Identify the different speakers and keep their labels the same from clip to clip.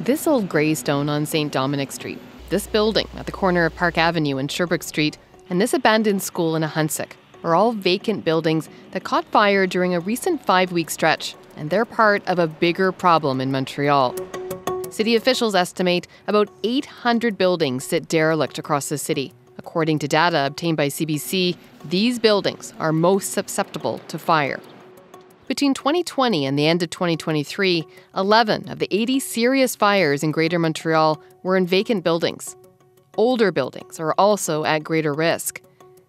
Speaker 1: This old greystone on St. Dominic Street, this building at the corner of Park Avenue and Sherbrooke Street, and this abandoned school in Ahuntsic are all vacant buildings that caught fire during a recent 5-week stretch, and they're part of a bigger problem in Montreal. City officials estimate about 800 buildings sit derelict across the city. According to data obtained by CBC, these buildings are most susceptible to fire. Between 2020 and the end of 2023, 11 of the 80 serious fires in Greater Montreal were in vacant buildings. Older buildings are also at greater risk.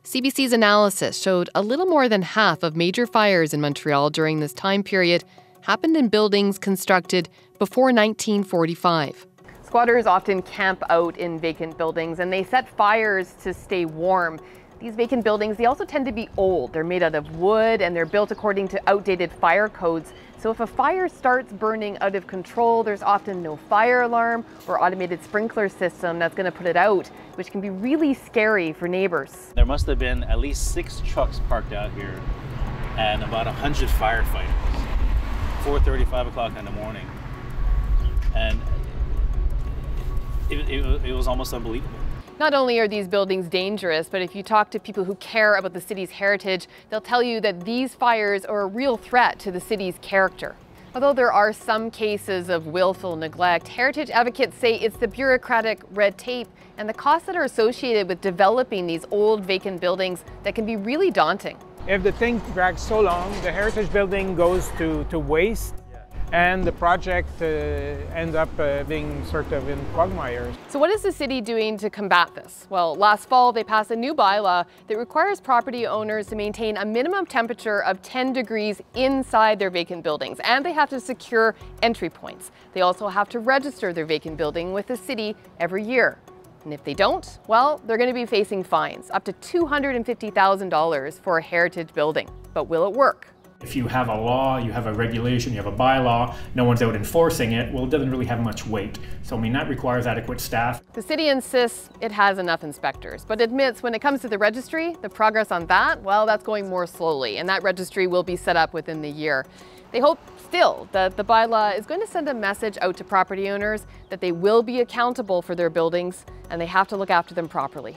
Speaker 1: CBC's analysis showed a little more than half of major fires in Montreal during this time period happened in buildings constructed before 1945.
Speaker 2: Squatters often camp out in vacant buildings and they set fires to stay warm. These vacant buildings, they also tend to be old. They're made out of wood and they're built according to outdated fire codes. So if a fire starts burning out of control, there's often no fire alarm or automated sprinkler system that's going to put it out, which can be really scary for neighbors.
Speaker 3: There must have been at least 6 trucks parked out here and about 100 firefighters. 4:30, 5 o'clock in the morning. And it was almost unbelievable.
Speaker 2: Not only are these buildings dangerous, but if you talk to people who care about the city's heritage, they'll tell you that these fires are a real threat to the city's character. Although there are some cases of willful neglect, heritage advocates say it's the bureaucratic red tape and the costs that are associated with developing these old vacant buildings that can be really daunting.
Speaker 4: If the thing drags so long, the heritage building goes to waste. And the project ends up being sort of in quagmire.
Speaker 2: So what is the city doing to combat this? Well, last fall they passed a new bylaw that requires property owners to maintain a minimum temperature of 10 degrees inside their vacant buildings, and they have to secure entry points. They also have to register their vacant building with the city every year. And if they don't, well, they're going to be facing fines, up to $250,000 for a heritage building. But will it work?
Speaker 5: If you have a law, you have a regulation, you have a bylaw, no one's out enforcing it, well, it doesn't really have much weight. So, I mean, that requires adequate staff.
Speaker 2: The city insists it has enough inspectors, but admits when it comes to the registry, the progress on that, well, that's going more slowly, and that registry will be set up within the year. They hope still that the bylaw is going to send a message out to property owners that they will be accountable for their buildings and they have to look after them properly.